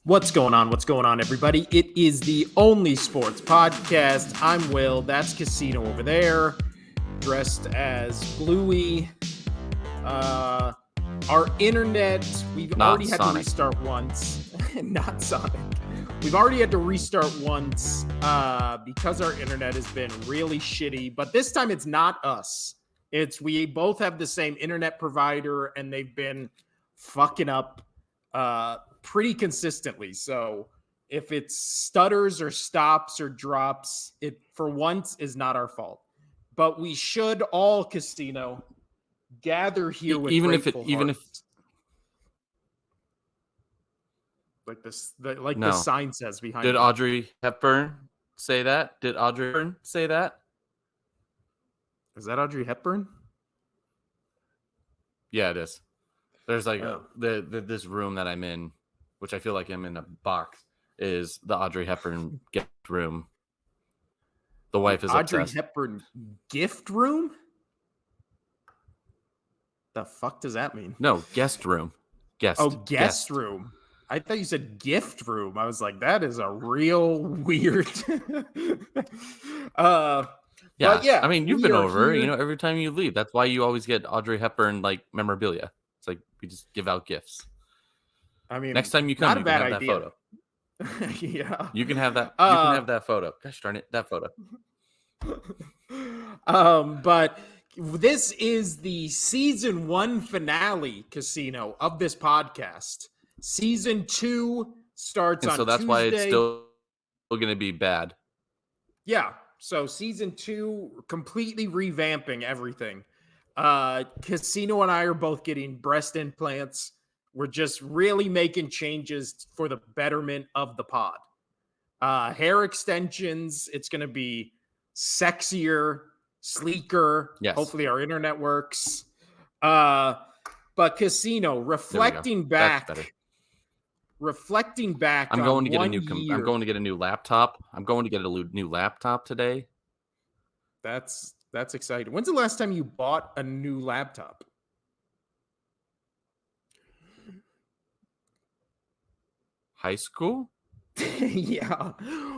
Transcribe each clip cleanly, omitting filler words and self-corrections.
What's going on? What's going on, everybody? It is the Only Sports Podcast. I'm Will. That's Casino over there, dressed as Bluey. Our internet, we've Not already had Sonic. to restart once. Not Sonic. We've already had to restart once because our internet has been really shitty. But this time it's not us. We both have the same internet provider, and they've been fucking up pretty consistently. So if it stutters or stops or drops, it for once is not our fault. But we should all, Casino, gather here with grateful hearts. Like this, the sign says behind. Did Audrey Hepburn say that? Did Audrey Hepburn say that? Is that Audrey Hepburn? Yeah, it is. There's like this room that I'm in, which I feel like I'm in a box, is the Audrey Hepburn gift room. The wife is Audrey obsessed. Hepburn gift room? The fuck does that mean? No, guest room. Guest room. I thought you said gift room. I was like, that is a real weird. Yeah. But yeah, I mean, you've been over, every time you leave. That's why you always get Audrey Hepburn like memorabilia. It's like we just give out gifts. I mean, next time you come, you can have idea. that photo. Yeah. You can have that. You can have that photo. Gosh darn it, that photo. But this is the season 1 finale, Casino, of this podcast. Season 2 starts on so that's Tuesday. Why it's still going to be bad. Yeah. So season 2, completely revamping everything. Casino and I are both getting breast implants. We're just really making changes for the betterment of the pod. Hair extensions. It's going to be sexier, sleeker. Yes. Hopefully our internet works. But Casino, reflecting back. I'm going to get I'm going to get a new laptop. I'm going to get a new laptop today. That's exciting. When's the last time you bought a new laptop? High school? Yeah,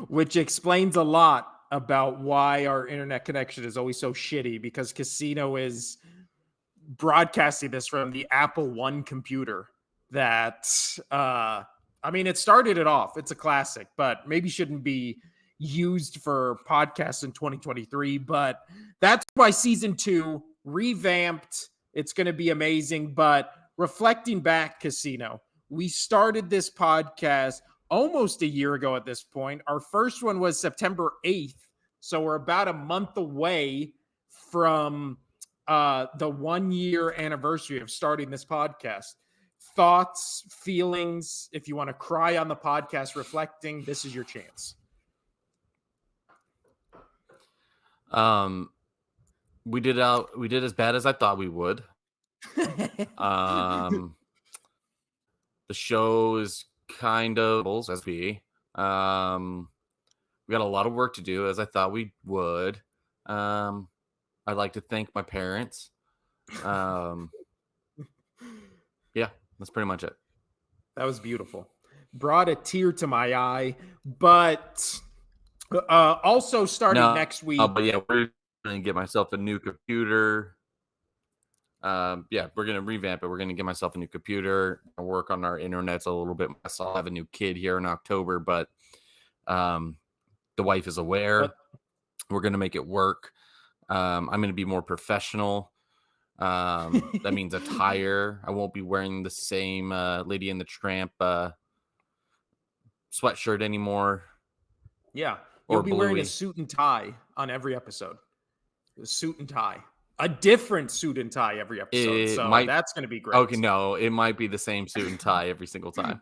which explains a lot about why our internet connection is always so shitty, because Casino is broadcasting this from the Apple One computer that, it started it off. It's a classic, but maybe shouldn't be used for podcasts in 2023. But that's why season 2 revamped. It's going to be amazing. But reflecting back, Casino, we started this podcast almost a year ago at this point. Our first one was September 8th. So we're about a month away from the 1-year anniversary of starting this podcast. Thoughts, feelings, if you want to cry on the podcast reflecting, this is your chance. We did as bad as I thought we would. The show is kind of as we got a lot of work to do, as I thought we would. I'd like to thank my parents. Yeah, that's pretty much it. That was beautiful. Brought a tear to my eye, but also starting next week. But yeah, we're going to get myself a new computer. We're going to revamp it. We're going to get myself a new computer and work on our internets a little bit. I'll have a new kid here in October, but the wife is aware. We're going to make it work. I'm going to be more professional. That means attire. I won't be wearing the same Lady and the Tramp sweatshirt anymore. Yeah. You'll be wearing a suit and tie on every episode. A suit and tie. A different suit and tie every episode. That's going to be great. Okay, no, it might be the same suit and tie every single time.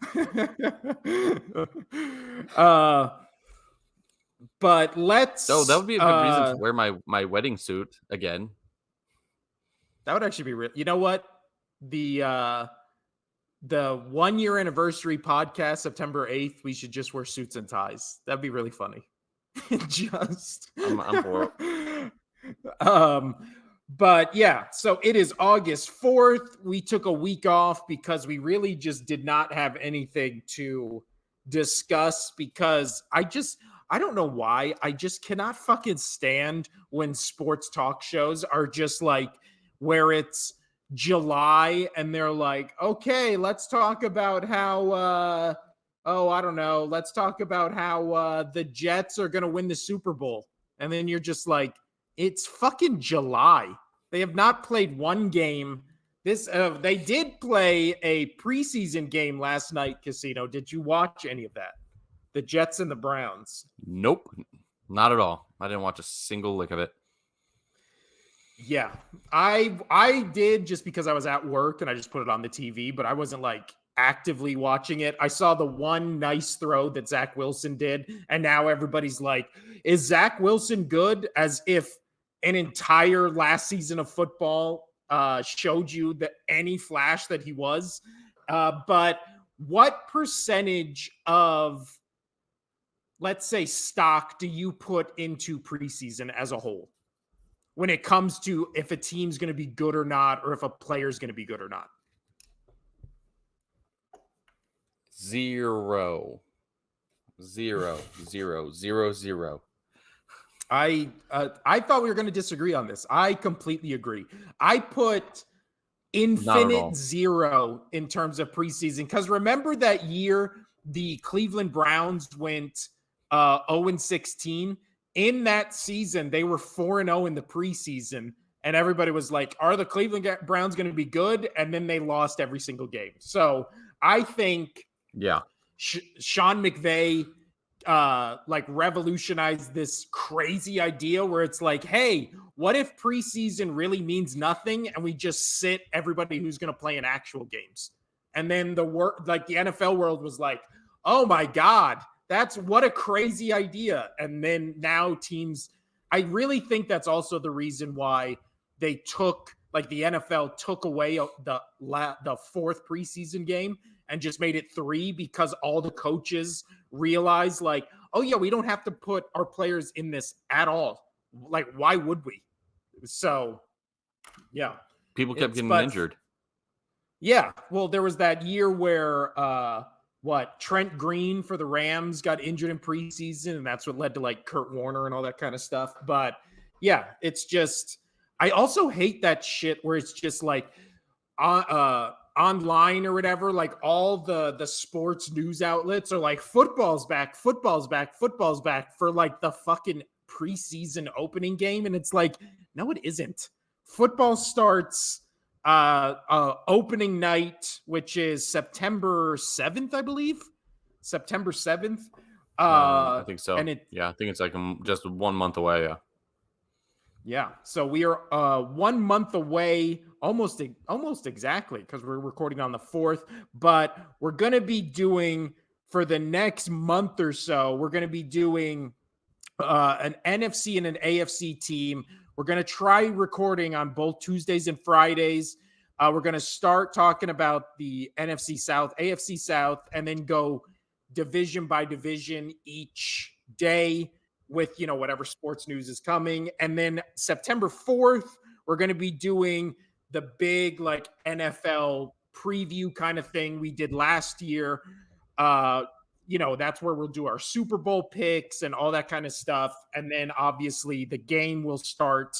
But let's... So that would be a good reason to wear my wedding suit again. That would actually be real. You know what? The 1-year anniversary podcast, September 8th, we should just wear suits and ties. That'd be really funny. I'm for it. But yeah, so it is August 4th. We took a week off because we really just did not have anything to discuss because I don't know why. I just cannot fucking stand when sports talk shows are just like where it's July and they're like, okay, let's talk about how oh, I don't know, let's talk about how the Jets are gonna win the Super Bowl. And then you're just like, it's fucking July. They have not played one game. They did play a preseason game last night, Casino. Did you watch any of that? The Jets and the Browns. Nope, not at all. I didn't watch a single lick of it. Yeah, I did just because I was at work and I just put it on the TV, but I wasn't like actively watching it. I saw the one nice throw that Zach Wilson did, and now everybody's like, "Is Zach Wilson good?" As if an entire last season of football showed you that any flash that he was. But what percentage of, let's say, stock do you put into preseason as a whole when it comes to if a team's going to be good or not, or if a player's going to be good or not? 0, 0, 0, 0, 0. I thought we were going to disagree on this. I completely agree. I put infinite 0 in terms of preseason because remember that year the Cleveland Browns went 0-16. In that season, they were 4-0 in the preseason, and everybody was like, "Are the Cleveland Browns going to be good?" And then they lost every single game. So I think, Sean McVay like revolutionized this crazy idea where it's like, hey, what if preseason really means nothing and we just sit everybody who's going to play in actual games? And then the NFL world was like, oh my God, that's what a crazy idea. And then now teams, I really think that's also the reason why they took, like the NFL took away the fourth preseason game and just made it 3 because all the coaches realized like, oh yeah, we don't have to put our players in this at all. Like, why would we? So, yeah. People kept getting injured. Yeah. Well, there was that year where Trent Green for the Rams got injured in preseason, and that's what led to like Kurt Warner and all that kind of stuff. But yeah, it's just, I also hate that shit where it's just like online or whatever, like all the sports news outlets are like, football's back for like the fucking preseason opening game. And it's like, no, it isn't. Football starts opening night, which is September 7th, I believe. September 7th. I think so. And I think it's like just 1 month away. Yeah. So we are 1 month away, almost exactly, because we're recording on the 4th. But we're going to be doing, for the next month or so, we're going to be doing an NFC and an AFC team. We're going to try recording on both Tuesdays and Fridays. We're going to start talking about the NFC South, AFC South, and then go division by division each day with, whatever sports news is coming. And then September 4th, we're going to be doing the big like NFL preview kind of thing we did last year. That's where we'll do our Super Bowl picks and all that kind of stuff. And then obviously the game will start,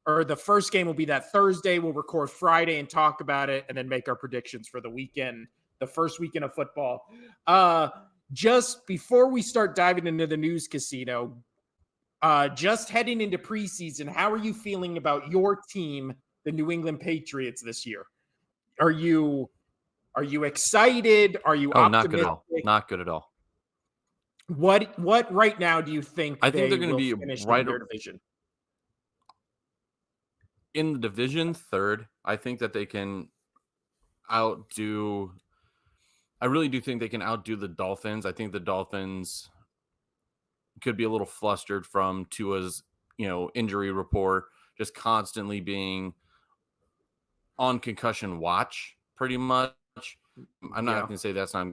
or the first game will be that Thursday. We'll record Friday and talk about it and then make our predictions for the weekend, the first weekend of football. Just before we start diving into the news, Casino, just heading into preseason, how are you feeling about your team, the New England Patriots, this year? Are you excited? Are you optimistic? Not good at all. What right now do you think? I think they're going to be right in their division. In the division, third. I think that they can outdo. I really do think they can outdo the Dolphins. I think the Dolphins could be a little flustered from Tua's, injury report, just constantly being on concussion watch, pretty much. I'm not going to say that's not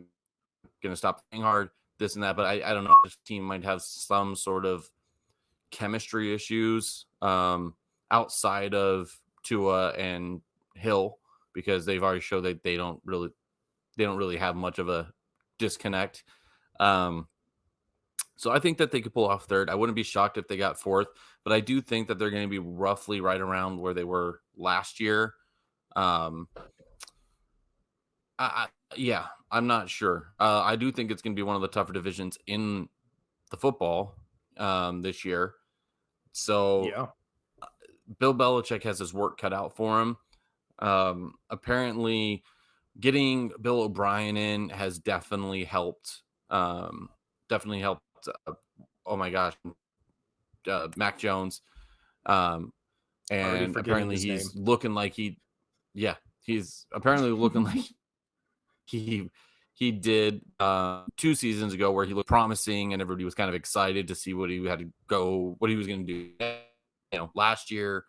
going to stop playing hard, this and that, but I don't know. This team might have some sort of chemistry issues outside of Tua and Hill, because they've already showed that they don't really have much of a disconnect. So I think that they could pull off third. I wouldn't be shocked if they got fourth, but I do think that they're going to be roughly right around where they were last year. Um, yeah, I'm not sure. I do think it's going to be one of the tougher divisions in the football this year. So Yeah. Bill Belichick has his work cut out for him. Apparently, getting Bill O'Brien in has definitely helped. Definitely helped. Oh my gosh, Mac Jones. Already And forgetting apparently his name. he's looking like he's apparently looking like he did 2 seasons ago, where he looked promising and everybody was kind of excited to see what he was going to do. Last year,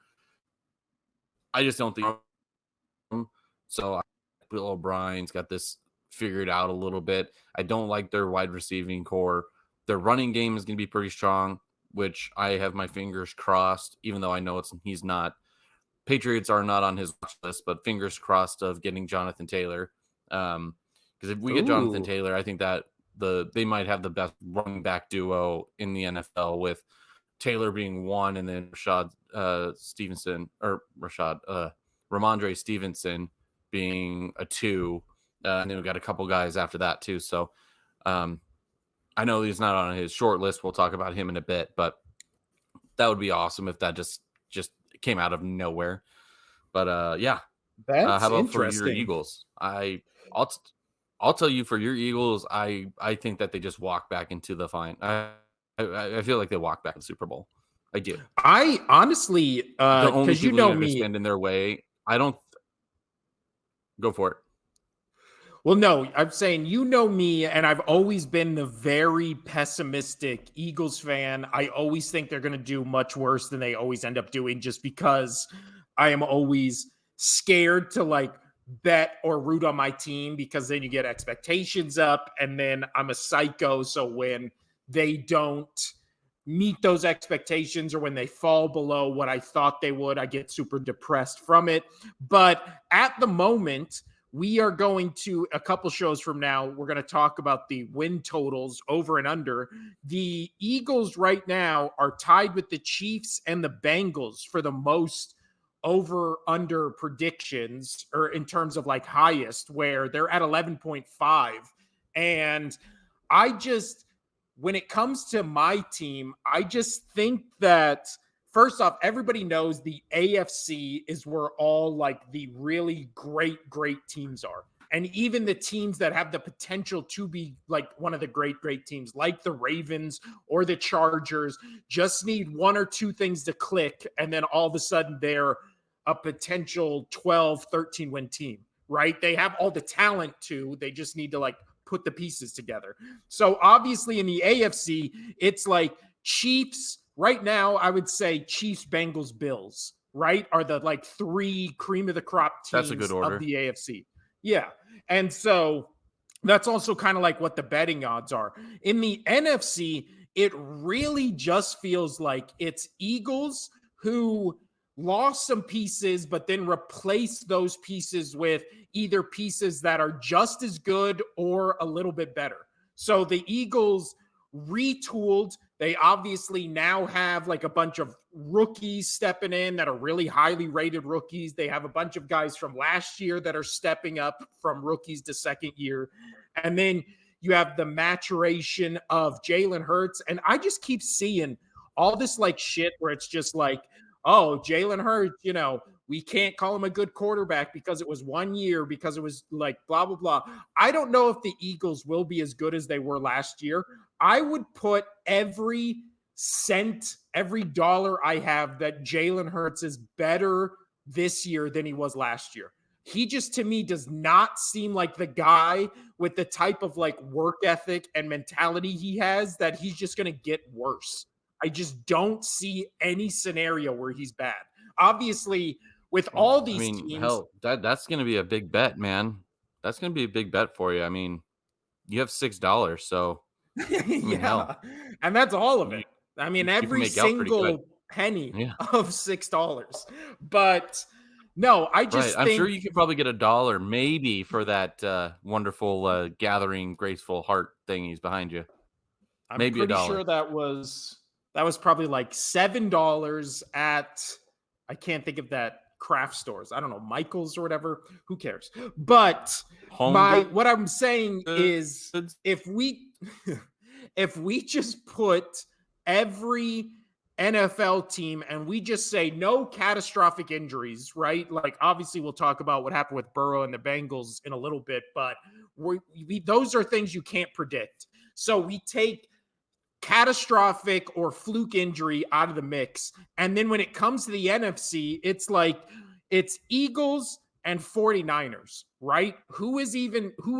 I just don't think so. Bill O'Brien's got this figured out a little bit. I don't like their wide receiving core. Their running game is going to be pretty strong, which I have my fingers crossed, even though I know he's not. Patriots are not on his watch list, but fingers crossed of getting Jonathan Taylor. Because if we get Jonathan Taylor, I think that they might have the best running back duo in the NFL, with Taylor being one, and then Ramondre Stevenson being a 2, and then we got a couple guys after that too. So I know he's not on his short list. We'll talk about him in a bit, but that would be awesome if that just came out of nowhere. But yeah, That's how about for your interesting. Eagles? I'll tell you, for your Eagles, I think that they just walk back into the fine. I feel like they walk back in the Super Bowl. I do. I honestly, The only because you people know that are me. stand in their way, I don't. Go for it. Well, no, I'm saying you know me, and I've always been the very pessimistic Eagles fan. I always think they're going to do much worse than they always end up doing, just because I am always scared to like bet or root on my team, because then you get expectations up, and then I'm a psycho. So when they don't meet those expectations, or when they fall below what I thought they would, I get super depressed from it. But at the moment, we are going to, a couple shows from now, we're going to talk about the win totals over and under. The Eagles right now are tied with the Chiefs and the Bengals for the most over under predictions, or in terms of like highest, where they're at 11.5. And I just, when it comes to my team, I just think that, first off, everybody knows the AFC is where all like the really great teams are. And even the teams that have the potential to be like one of the great teams, like the Ravens or the Chargers, just need one or two things to click. And then all of a sudden they're a potential 12, 13 win team, right? They have all the talent to, they just need to like put the pieces together. So obviously in the AFC, it's like Chiefs right now. I would say Chiefs, Bengals, Bills, right, are the like 3 cream of the crop teams. That's a good order of the AFC. Yeah. And so that's also kind of like what the betting odds are. In the NFC, it really just feels like it's Eagles who lost some pieces, but then replaced those pieces with either pieces that are just as good or a little bit better. So the Eagles retooled. They obviously now have like a bunch of rookies stepping in that are really highly rated rookies. They have a bunch of guys from last year that are stepping up from rookies to second year. And then you have the maturation of Jalen Hurts. And I just keep seeing all this like shit where it's just like, oh, Jalen Hurts, we can't call him a good quarterback because it was 1 year, because it was like blah, blah, blah. I don't know if the Eagles will be as good as they were last year. I would put every cent, every dollar I have that Jalen Hurts is better this year than he was last year. He just, to me, does not seem like the guy with the type of like work ethic and mentality he has, that he's just going to get worse. I just don't see any scenario where he's bad. Obviously, with all these teams, hell, that's going to be a big bet, man. That's going to be a big bet for you. I mean, you have $6, so yeah, hell, and that's all of it. I mean, every make out pretty good. single penny of $6. But No, I Right. just I'm sure think you could probably get $1 maybe for that wonderful gathering graceful heart thing he's behind you. I'm Maybe a pretty dollar. sure that was probably like $7 at I can't think of that craft stores. I don't know, Michael's or whatever. Who cares? But Home what I'm saying is goods. if we if we just put every NFL team and we just say no catastrophic injuries, right? Like obviously we'll talk about what happened with Burrow and the Bengals in a little bit, but those are things you can't predict. So we take catastrophic or fluke injury out of the mix. And then when it comes to the NFC, it's Eagles and 49ers, right? Who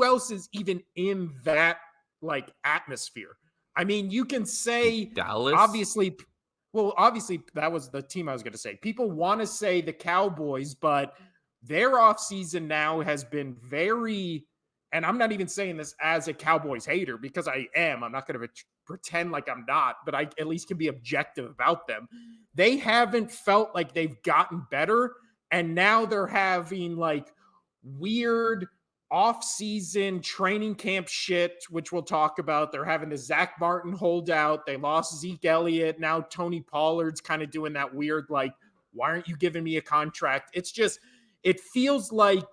else is even in that like atmosphere? I mean, you can say Dallas. obviously that was the team I was going to say. People want to say the Cowboys, but their offseason now has been very, and I'm not even saying this as a Cowboys hater because I am. I'm not going to pretend like I'm not, but I at least can be objective about them. They haven't felt like they've gotten better. And now they're having like weird off-season training camp shit, which we'll talk about. They're having the Zach Martin holdout. They lost Zeke Elliott. Now Tony Pollard's kind of doing that weird, like, why aren't you giving me a contract? It feels like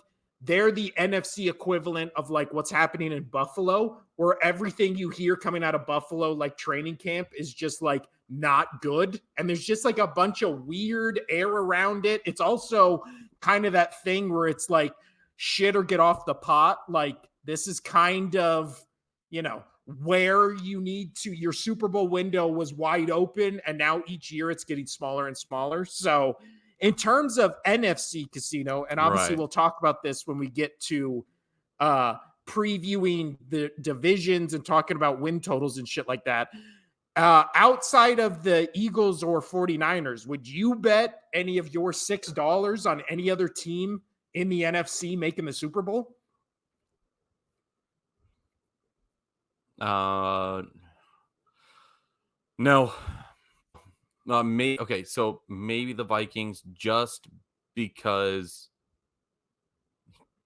they're the NFC equivalent of like what's happening in Buffalo, where everything you hear coming out of Buffalo, like training camp, is just like not good. And there's just like a bunch of weird air around it. It's also kind of that thing where it's like shit or get off the pot. Like this is kind of, where you need to, your Super Bowl window was wide open. And now each year it's getting smaller and smaller. So in terms of NFC Casino, and obviously Right. we'll talk about this when we get to previewing the divisions and talking about win totals and shit like that. Outside of the Eagles or 49ers, would you bet any of your $6 on any other team in the NFC making the Super Bowl? No. Okay, so maybe the Vikings just because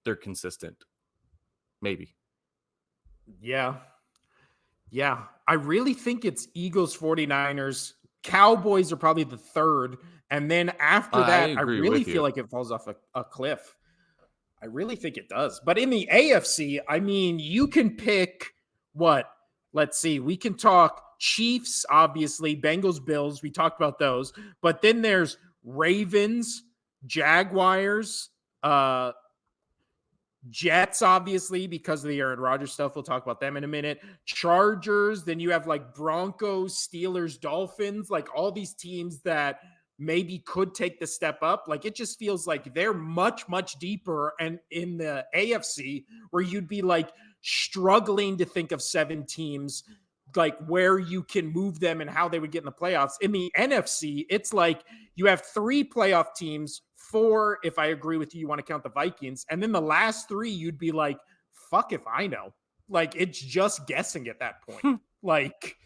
they're consistent. Maybe. Yeah. Yeah. I really think it's Eagles, 49ers. Cowboys are probably the third. And then after I that, I agree really with feel you. like it falls off a cliff. I really think it does. But in the AFC, I mean, you can pick what? Let's see. We can talk Chiefs, obviously, Bengals, Bills. We talked about those. But then there's Ravens, Jaguars, Jets, obviously, because of the Aaron Rodgers stuff. We'll talk about them in a minute. Chargers. Then you have like Broncos, Steelers, Dolphins, like all these teams that maybe could take the step up. Like it just feels like they're much, much deeper. And in the AFC, where you'd be like struggling to think of 7 teams, like where you can move them and how they would get in the playoffs. In the NFC, it's like you have 3 playoff teams, 4, if I agree with you, you want to count the Vikings. And then the last 3, you'd be like, fuck if I know. Like it's just guessing at that point. Like,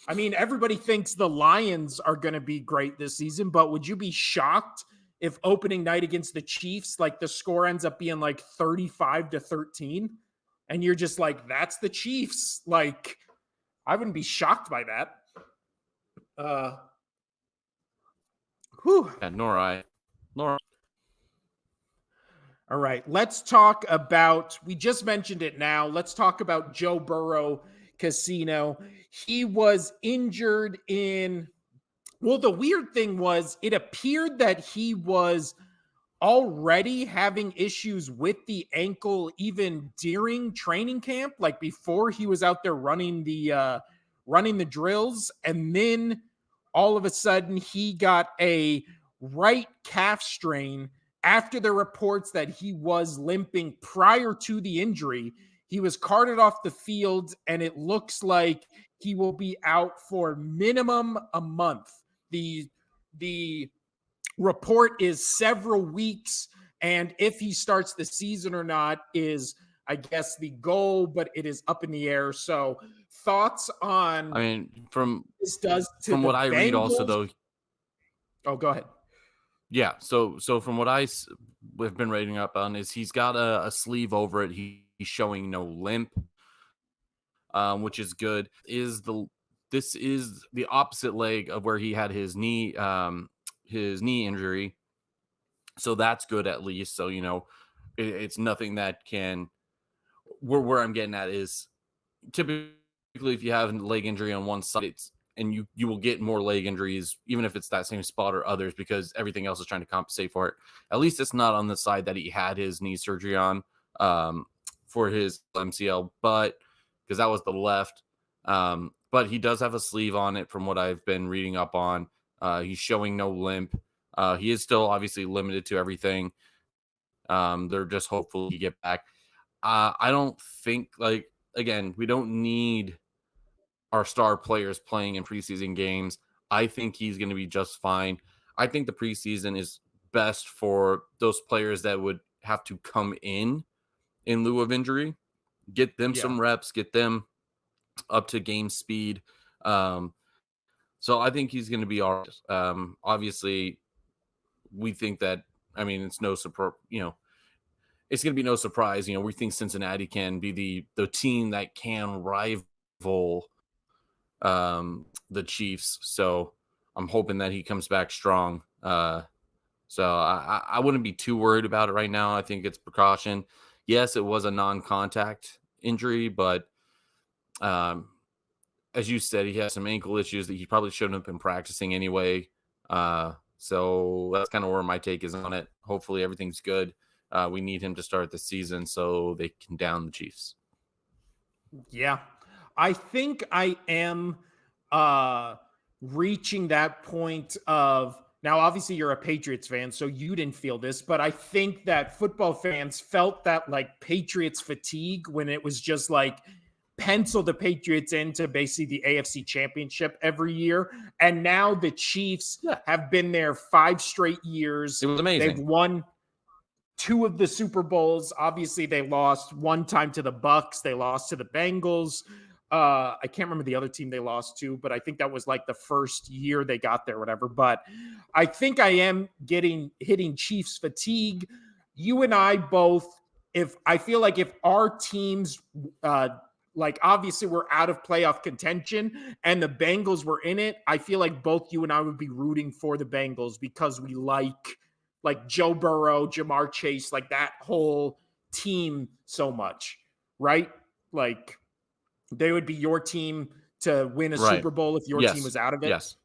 I mean, everybody thinks the Lions are going to be great this season, but would you be shocked if opening night against the Chiefs, like the score ends up being like 35-13? And you're just like, that's the Chiefs. Like, I wouldn't be shocked by that. Whew. Yeah, nor I. All right, let's talk about, we just mentioned it now. Let's talk about Joe Burrow Casino. He was injured well, the weird thing was it appeared that he was already having issues with the ankle even during training camp, like before he was out there running the drills. And then all of a sudden he got a right calf strain after the reports that he was limping prior to the injury. He was carted off the field, and it looks like he will be out for minimum a month. The report is several weeks, and if he starts the season or not is, I guess, the goal, but it is up in the air. So thoughts on I mean, from this does to from the what I read also Bengals? though, Oh, go ahead. Yeah. So from what have been reading up on is he's got a sleeve over it. He's showing no limp, which is good. This is the opposite leg of where he had his knee injury. So that's good at least. So it's nothing that can. Where I'm getting at is typically if you have a leg injury on one side, and you will get more leg injuries, even if it's that same spot or others, because everything else is trying to compensate for it. At least it's not on the side that he had his knee surgery on for his MCL, but because that was the left. But he does have a sleeve on it from what I've been reading up on. He's showing no limp. He is still obviously limited to everything. They're just hopeful he get back. I don't think again, we don't need our star players playing in preseason games. I think he's going to be just fine. I think the preseason is best for those players that would have to come in lieu of injury, get them some reps, get them up to game speed. So I think he's going to be all right. Obviously, we think that. I mean, it's no surprise. It's going to be no surprise. We think Cincinnati can be the team that can rival the Chiefs. So I'm hoping that he comes back strong. So I wouldn't be too worried about it right now. I think it's precaution. Yes, it was a non-contact injury, but as you said, he has some ankle issues that he probably shouldn't have been practicing anyway. So that's kind of where my take is on it. Hopefully everything's good. We need him to start the season so they can down the Chiefs. Yeah. I think I am reaching that point of now, obviously you're a Patriots fan, so you didn't feel this, but I think that football fans felt that like Patriots fatigue when it was just like pencil the Patriots into basically the AFC Championship every year. And now the Chiefs have been there 5 straight years. It was amazing. They've won 2 of the Super Bowls. Obviously, they lost one time to the Bucks. They lost to the Bengals. I can't remember the other team they lost to, but I think that was like the first year they got there, whatever. But I think I am hitting Chiefs fatigue. You and I both, I feel like if our teams, like obviously we're out of playoff contention and the Bengals were in it, I feel like both you and I would be rooting for the Bengals because we like Joe Burrow, Jamar Chase, like that whole team so much, right? Like they would be your team to win a Super Bowl if your team was out of it. Yes.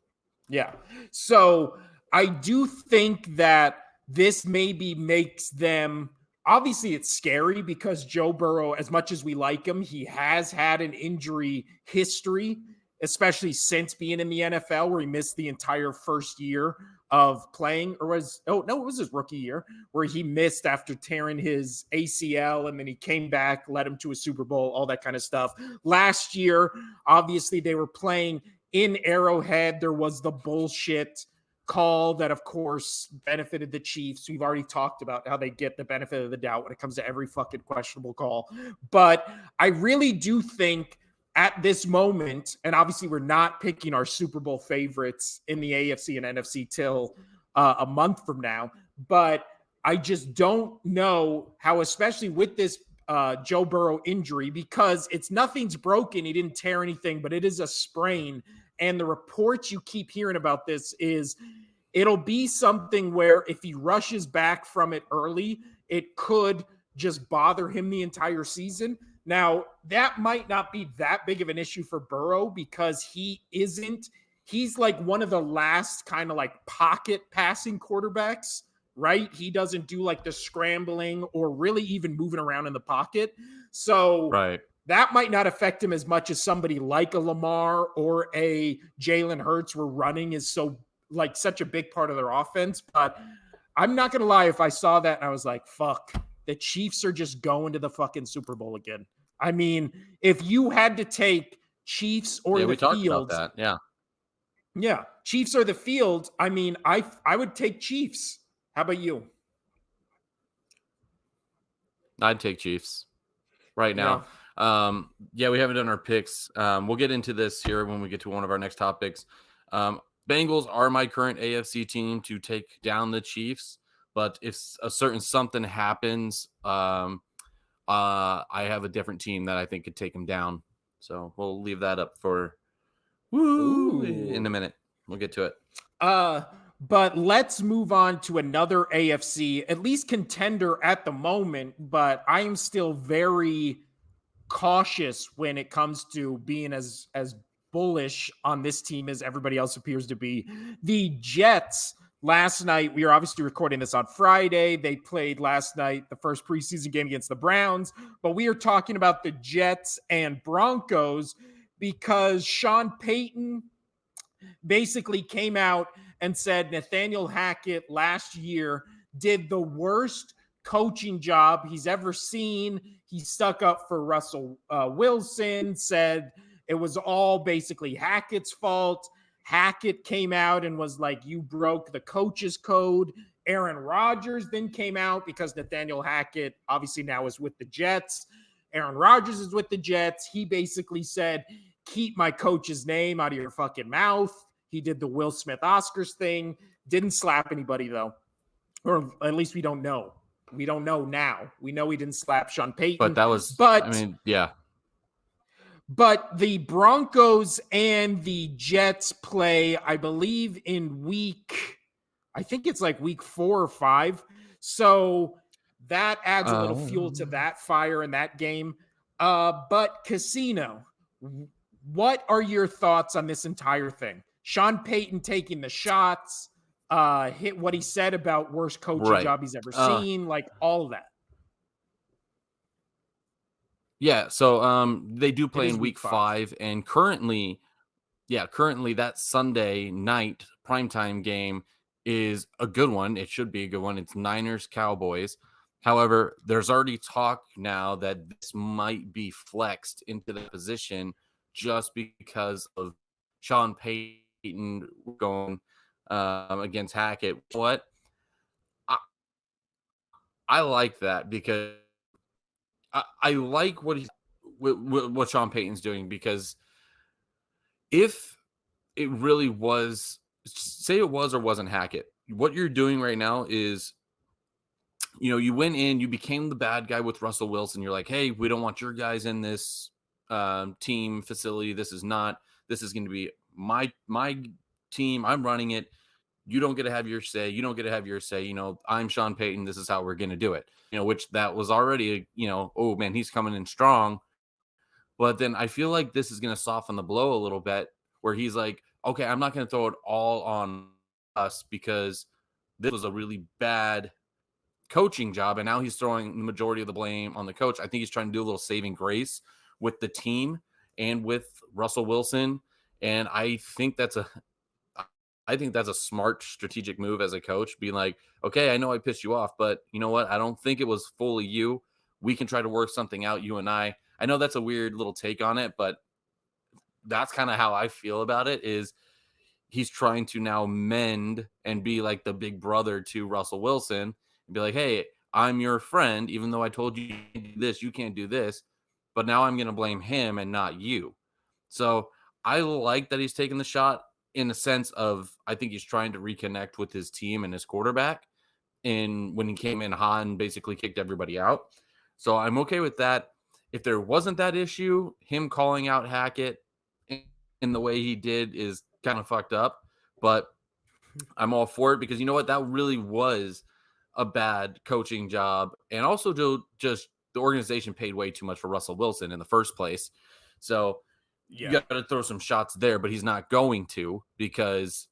Yeah. So I do think that this maybe makes them, obviously it's scary because Joe Burrow, as much as we like him, he has had an injury history, especially since being in the NFL where he missed the entire first year of playing, or it was his rookie year where he missed after tearing his ACL and then he came back, led him to a Super Bowl, all that kind of stuff. Last year, obviously they were playing in Arrowhead. There was the bullshit call that, of course, benefited the Chiefs. We've already talked about how they get the benefit of the doubt when it comes to every fucking questionable call. But I really do think at this moment, and obviously we're not picking our Super Bowl favorites in the AFC and NFC till a month from now, but I just don't know how, especially with this Joe Burrow injury, because nothing's broken. He didn't tear anything, but it is a sprain. And the reports you keep hearing about this is it'll be something where if he rushes back from it early, it could just bother him the entire season. Now, that might not be that big of an issue for Burrow because he's like one of the last kind of like pocket passing quarterbacks, right? He doesn't do like the scrambling or really even moving around in the pocket. So that might not affect him as much as somebody like a Lamar or a Jalen Hurts, where running is such a big part of their offense. But I'm not going to lie, if I saw that and I was like, fuck, the Chiefs are just going to the fucking Super Bowl again. I mean, if you had to take Chiefs or the field, about that. Yeah, Chiefs or the field, I mean, I would take Chiefs. How about you? I'd take Chiefs right now. We haven't done our picks. We'll get into this here when we get to one of our next topics. Bengals are my current AFC team to take down the Chiefs, but if a certain something happens, I have a different team that I think could take them down. So we'll leave that up for in a minute. We'll get to it. But let's move on to another AFC, at least contender at the moment, but I am still very cautious when it comes to being as bullish on this team as everybody else appears to be. The Jets last night, we are obviously recording this on Friday. They played last night, the first preseason game against the Browns, but we are talking about the Jets and Broncos because Sean Payton basically came out and said Nathaniel Hackett last year did the worst coaching job he's ever seen. He stuck up for Russell Wilson, said it was all basically Hackett's fault. Hackett came out and was like, you broke the coach's code. Aaron Rodgers then came out because Nathaniel Hackett obviously now is with the Jets. Aaron Rodgers is with the Jets. He basically said, keep my coach's name out of your fucking mouth. He did the Will Smith Oscars thing. Didn't slap anybody, though. Or at least we don't know. We don't know now. We know he didn't slap Sean Payton. But that was, yeah. But the Broncos and the Jets play, I believe, in I think it's like week 4 or 5. So that adds a little fuel to that fire in that game. But Casino, what are your thoughts on this entire thing? Sean Payton taking the shots, hit what he said about worst coaching job he's ever seen, like all of that. Yeah, so they do play in week 5, and currently that Sunday night primetime game is a good one. It should be a good one. It's Niners-Cowboys. However, there's already talk now that this might be flexed into the position just because of Sean Payton going against Hackett. What? I like that because I like what Sean Payton's doing, because if it really was, say it was or wasn't Hackett, what you're doing right now is, you went in, you became the bad guy with Russell Wilson. You're like, hey, we don't want your guys in this team facility. This is going to be my team. I'm running it. You don't get to have your say. You don't get to have your say. I'm Sean Payton. This is how we're going to do it. Which that was already, oh man, he's coming in strong. But then I feel like this is going to soften the blow a little bit, where he's like, okay, I'm not going to throw it all on us because this was a really bad coaching job. And now he's throwing the majority of the blame on the coach. I think he's trying to do a little saving grace with the team and with Russell Wilson. And I think that's a smart strategic move as a coach, being like, okay, I know I pissed you off, but you know what? I don't think it was fully you. We can try to work something out, you and I. I know that's a weird little take on it, but that's kind of how I feel about it, is he's trying to now mend and be like the big brother to Russell Wilson and be like, hey, I'm your friend. Even though I told you this, you can't do this, but now I'm going to blame him and not you. So I like that he's taking the shot, in a sense of, I think he's trying to reconnect with his team and his quarterback. And when he came in hot and basically kicked everybody out. So I'm okay with that. If there wasn't that issue, him calling out Hackett in the way he did is kind of fucked up, but I'm all for it, because you know what? That really was a bad coaching job. And also just the organization paid way too much for Russell Wilson in the first place. So you got to throw some shots there, but he's not going to, because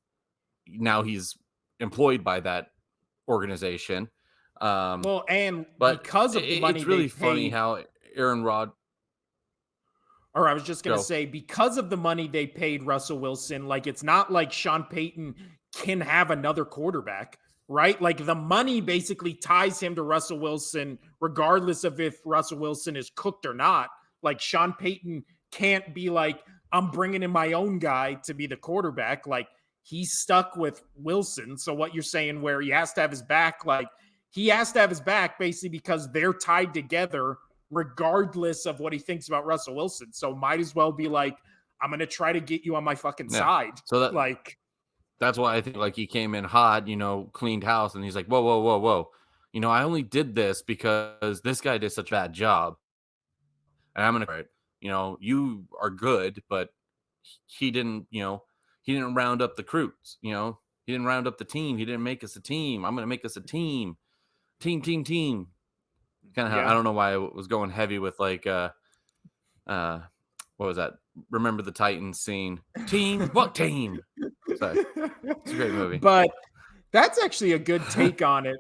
now he's employed by that organization. Because of the money, it's really funny how Aaron Rodgers. Or I was just going to say, because of the money they paid Russell Wilson, like, it's not like Sean Payton can have another quarterback, right? Like, the money basically ties him to Russell Wilson, regardless of if Russell Wilson is cooked or not. Like, Sean Payton can't be like, I'm bringing in my own guy to be the quarterback. Like, he's stuck with Wilson. So what you're saying, where he has to have his back, like, he has to have his back basically because they're tied together regardless of what he thinks about Russell Wilson. So might as well be like, I'm going to try to get you on my fucking side. So that, like, that's why I think like he came in hot, cleaned house, and he's like, whoa, whoa, whoa, whoa. I only did this because this guy did such a bad job. And I'm gonna, you are good, but he didn't round up the recruits. He didn't round up the team. He didn't make us a team. I'm gonna make us a team, team. Kind of, I Yeah. don't know why I was going heavy with like, what was that? Remember the Titans scene? Team, what team? Sorry, it's a great movie. But that's actually a good take on it.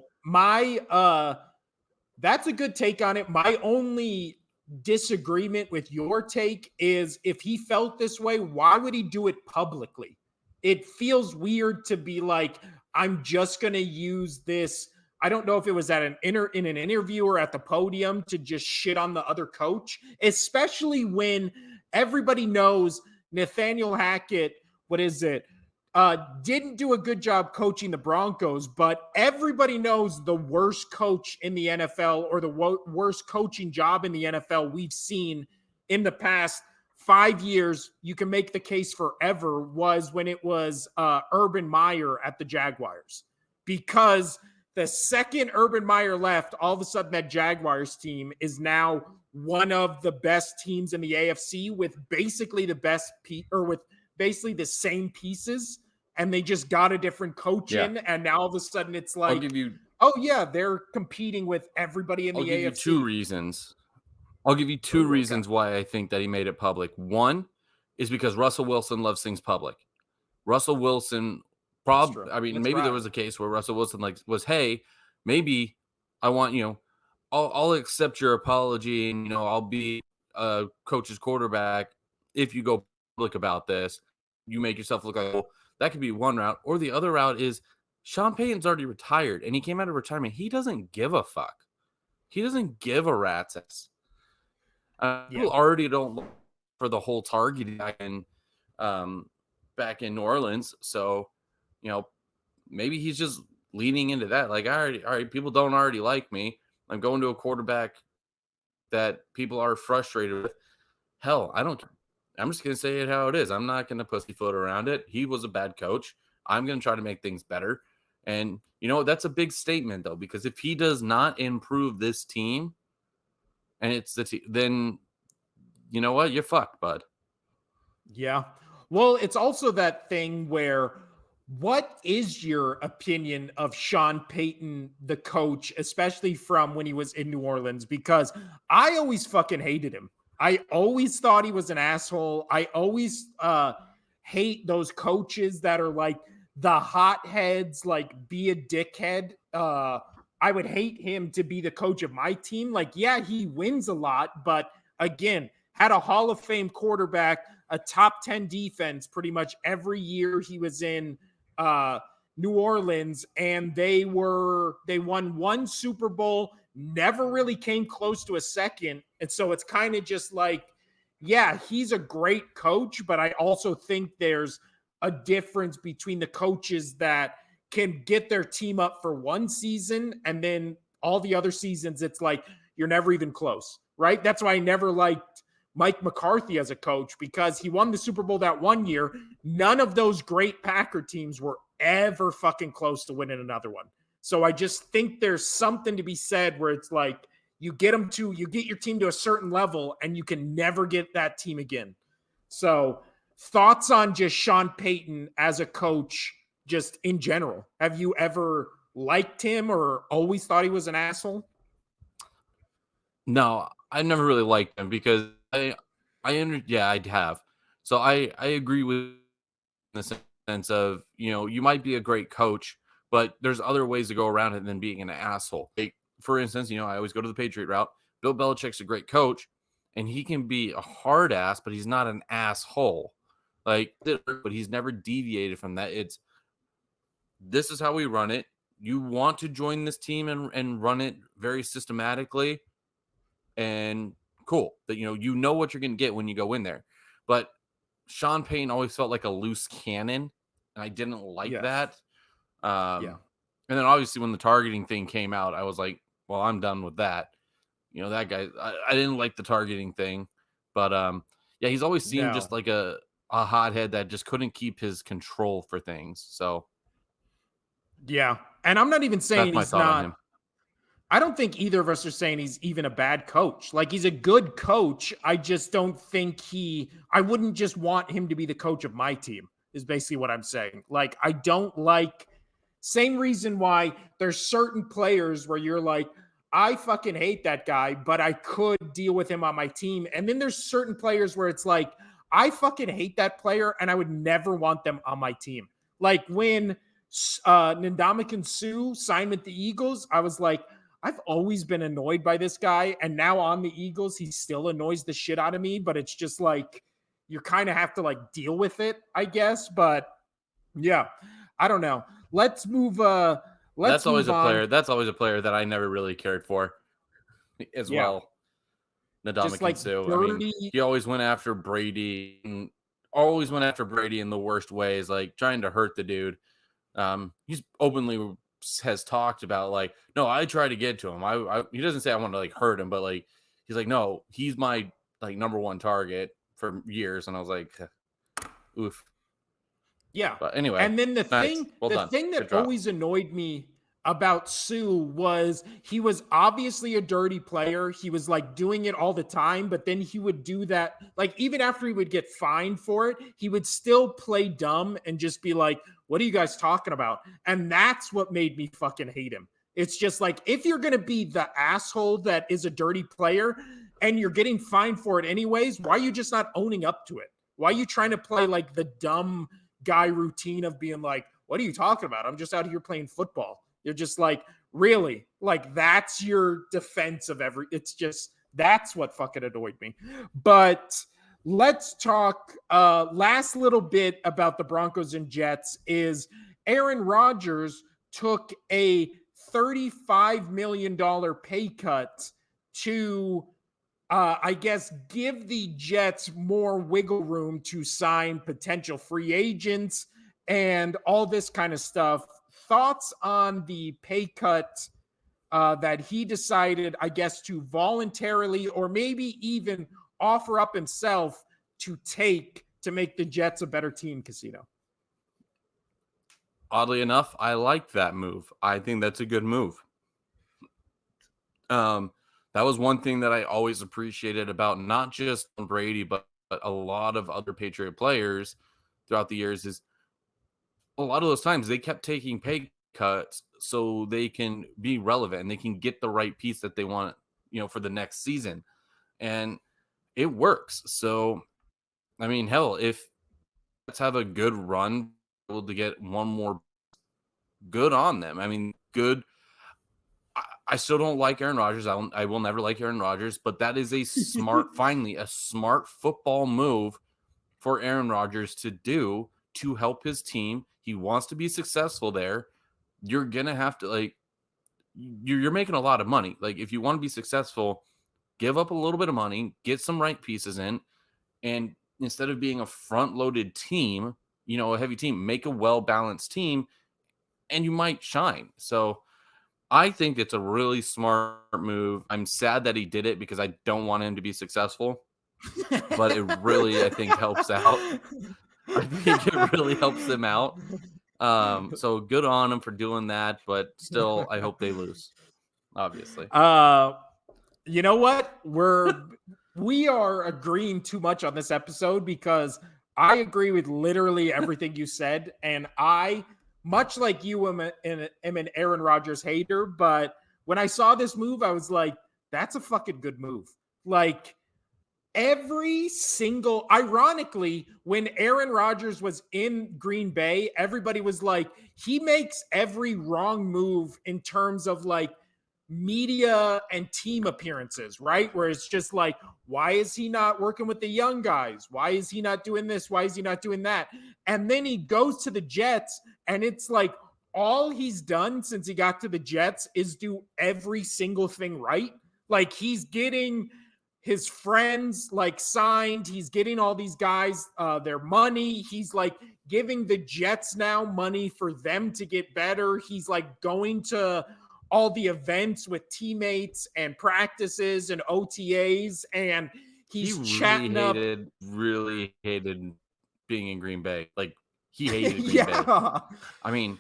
That's a good take on it. My only disagreement with your take is if he felt this way, why would he do it publicly? It feels weird to be like, I'm just going to use this. I don't know if it was at in an interview or at the podium to just shit on the other coach, especially when everybody knows Nathaniel Hackett, what is it? Didn't do a good job coaching the Broncos, but everybody knows the worst coach in the NFL or the worst coaching job in the NFL we've seen in the past 5 years. You can make the case forever was when it was Urban Meyer at the Jaguars, because the second Urban Meyer left, all of a sudden that Jaguars team is now one of the best teams in the AFC with basically with basically the same pieces, and they just got a different coach in, and now all of a sudden it's like, oh yeah, they're competing with everybody in the AFC. I'll give you two reasons. I'll give you two reasons why I think that he made it public. One is because Russell Wilson loves things public. Russell Wilson maybe there was a case where Russell Wilson was, hey, maybe I want, I'll accept your apology and, I'll be a coach's quarterback if you go public about this. You make yourself look like, that could be one route. Or the other route is Sean Payton's already retired and he came out of retirement. He doesn't give a fuck. He doesn't give a rat's ass. People already don't look for the whole target back in New Orleans. So, maybe he's just leaning into that. Like, all right, people don't already like me. I'm going to a quarterback that people are frustrated with. Hell, I don't care. I'm just going to say it how it is. I'm not going to pussyfoot around it. He was a bad coach. I'm going to try to make things better. And, that's a big statement, though, because if he does not improve this team and it's the team, then you know what? You're fucked, bud. Yeah. Well, it's also that thing where, what is your opinion of Sean Payton, the coach, especially from when he was in New Orleans? Because I always fucking hated him. I always thought he was an asshole. I always hate those coaches that are like the hotheads, like be a dickhead. I would hate him to be the coach of my team. Like, yeah, he wins a lot, but again, had a Hall of Fame quarterback, a top 10 defense pretty much every year he was in New Orleans, and they won one Super Bowl, never really came close to a second. And so it's kind of just like, yeah, he's a great coach, but I also think there's a difference between the coaches that can get their team up for one season and then all the other seasons it's like you're never even close, right? That's why I never liked Mike McCarthy as a coach, because he won the Super Bowl that one year. None of those great Packer teams were ever fucking close to winning another one. So I just think there's something to be said where it's like you get your team to a certain level and you can never get that team again. So thoughts on just Sean Payton as a coach, just in general? Have you ever liked him or always thought he was an asshole? No, I never really liked him because I have. So I agree with the sense of, you might be a great coach, but there's other ways to go around it than being an asshole. Like, for instance, I always go to the Patriot route. Bill Belichick's a great coach, and he can be a hard ass, but he's not an asshole. Like, but he's never deviated from that. This is how we run it. You want to join this team and run it very systematically, and cool. That you know what you're going to get when you go in there. But Sean Payton always felt like a loose cannon, and I didn't like that. And then obviously when the targeting thing came out, I was like, well, I'm done with that. That guy, I didn't like the targeting thing, but he's always seemed just like a a hothead that just couldn't keep his control for things. So Yeah. And I'm not even that's saying my he's thought on not. him. I don't think either of us are saying he's even a bad coach. Like, he's a good coach. I just don't think I wouldn't just want him to be the coach of my team, is basically what I'm saying. Like, I don't like, same reason why there's certain players where you're like, I fucking hate that guy, but I could deal with him on my team. And then there's certain players where it's like, I fucking hate that player and I would never want them on my team. Like when Ndamukong Suh signed with the Eagles, I was like, I've always been annoyed by this guy. And now on the Eagles, he still annoys the shit out of me. But it's just like, you kind of have to like deal with it, I guess. But yeah, I don't know. Let's move. Let's move on. That's always a player that I never really cared for as Yeah, well. just like Ndamukong Suh. I mean, dirty. he always went after Brady and always went after Brady in the worst ways, like trying to hurt the dude. He's openly has talked about like, no, I try to get to him. He doesn't say I want to like hurt him, but like he's like, no, he's my like number one target for years. And I was like, oof. Yeah. But anyway, And then the nice. thing, Well the done. thing Good that job. always annoyed me about Sue was he was obviously a dirty player. He was like doing it all the time, but then he would do that. Like, even after he would get fined for it, he would still play dumb and just be like, what are you guys talking about? And that's what made me fucking hate him. It's just like, if you're going to be the asshole that is a dirty player and you're getting fined for it anyways, why are you just not owning up to it? Why are you trying to play like the dumb guy routine of being like, what are you talking about? I'm just out here playing football. You're just like, really? Like, that's your defense of it's just, that's what fucking annoyed me. But let's talk last little bit about the Broncos and Jets is Aaron Rodgers took a $35 million pay cut to I guess, give the Jets more wiggle room to sign potential free agents and all this kind of stuff. Thoughts on the pay cut that he decided, I guess, to voluntarily or maybe even offer up himself to take to make the Jets a better team, Casino? Oddly enough, I like that move. I think that's a good move. That was one thing that I always appreciated about not just Brady, but a lot of other Patriot players throughout the years is a lot of those times they kept taking pay cuts so they can be relevant and they can get the right piece that they want, for the next season. And it works. So, I mean, hell, if let's have a good run, able to get one more, good on them. I mean, good. I still don't like Aaron Rodgers. I will never like Aaron Rodgers, but that is finally a smart football move for Aaron Rodgers to do to help his team. He wants to be successful there. You're going to have to you're making a lot of money. Like, if you want to be successful, give up a little bit of money, get some right pieces in, and instead of being a front-loaded team, a heavy team, make a well-balanced team, and you might shine. So I think it's a really smart move. I'm sad that he did it because I don't want him to be successful, but it really, I think, helps out. I think it really helps them out. So good on him for doing that, but still, I hope they lose, obviously. You know what? We are agreeing too much on this episode because I agree with literally everything you said, and I, much like you, am an Aaron Rodgers hater. But when I saw this move, I was like, "That's a fucking good move." Like, ironically, when Aaron Rodgers was in Green Bay, everybody was like, he makes every wrong move in terms of like media and team appearances, right? Where it's just like, why is he not working with the young guys? Why is he not doing this? Why is he not doing that? And then he goes to the Jets, and it's like all he's done since he got to the Jets is do every single thing right. Like, he's getting his friends like signed. He's getting all these guys their money. He's like giving the Jets now money for them to get better. He's like going to all the events with teammates and practices and OTAs, and he's chatting up. Really hated being in Green Bay. Like, he hated Green Bay. Yeah. I mean,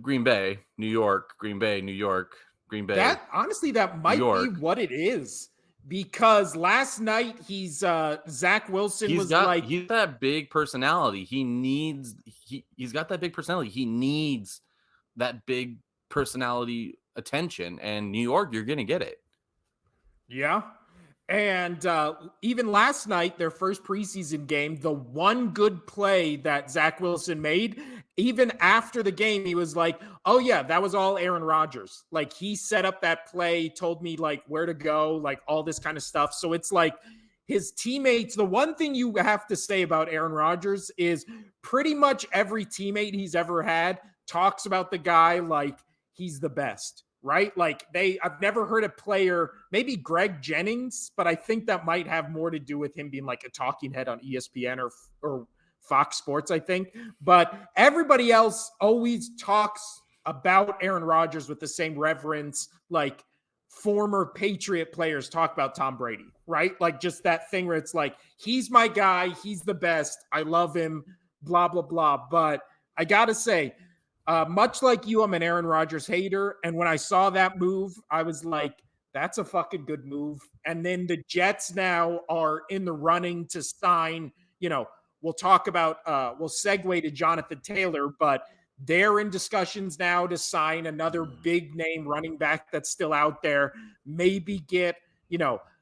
Green Bay, New York, Green Bay, New York, Green Bay, That honestly, that New might be York. what it is. Because last night Zach Wilson was like, He's that big personality. He's got that big personality. He needs that big personality attention. And New York, you're gonna get it. yeah. And even last night, their first preseason game, the one good play that Zach Wilson made, even after the game, he was like, oh, yeah, that was all Aaron Rodgers. Like, he set up that play, told me, like, where to go, like, all this kind of stuff. So it's like his teammates, the one thing you have to say about Aaron Rodgers is pretty much every teammate he's ever had talks about the guy like he's the best. Right? Like I've never heard a player, maybe Greg Jennings, but I think that might have more to do with him being like a talking head on ESPN or Fox Sports, I think. But everybody else always talks about Aaron Rodgers with the same reverence, like former Patriot players talk about Tom Brady, right? Like just that thing where it's like, he's my guy, he's the best, I love him, blah, blah, blah. But I got to say, much like you, I'm an Aaron Rodgers hater. And when I saw that move, I was like, that's a fucking good move. And then the Jets now are in the running to sign, we'll talk about, we'll segue to Jonathan Taylor, but they're in discussions now to sign another big name running back that's still out there. Maybe get,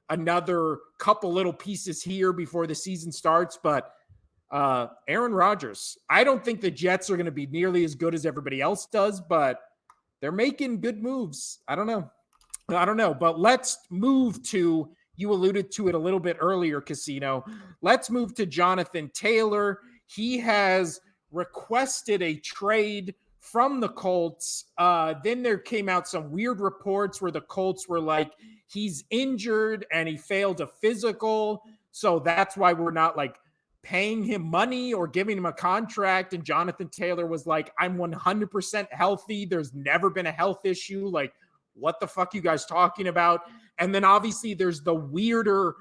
another couple little pieces here before the season starts. But Aaron Rodgers, I don't think the Jets are going to be nearly as good as everybody else does, but they're making good moves. I don't know. But let's move to, you alluded to it a little bit earlier, Casino. Let's move to Jonathan Taylor. He has requested a trade from the Colts. Then there came out some weird reports where the Colts were like, he's injured and he failed a physical. So that's why we're not like paying him money or giving him a contract. And Jonathan Taylor was like, I'm 100% healthy. There's never been a health issue. Like, what the fuck you guys talking about? And then obviously there's the weirder,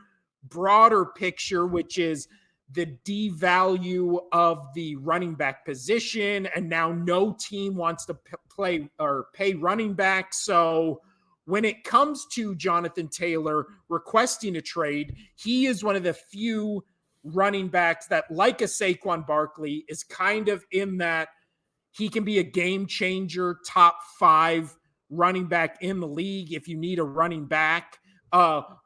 broader picture, which is the devalue of the running back position. And now no team wants to play or pay running back. So when it comes to Jonathan Taylor requesting a trade, he is one of the few running backs that, like a Saquon Barkley, is kind of in that he can be a game changer, top 5 running back in the league if you need a running back.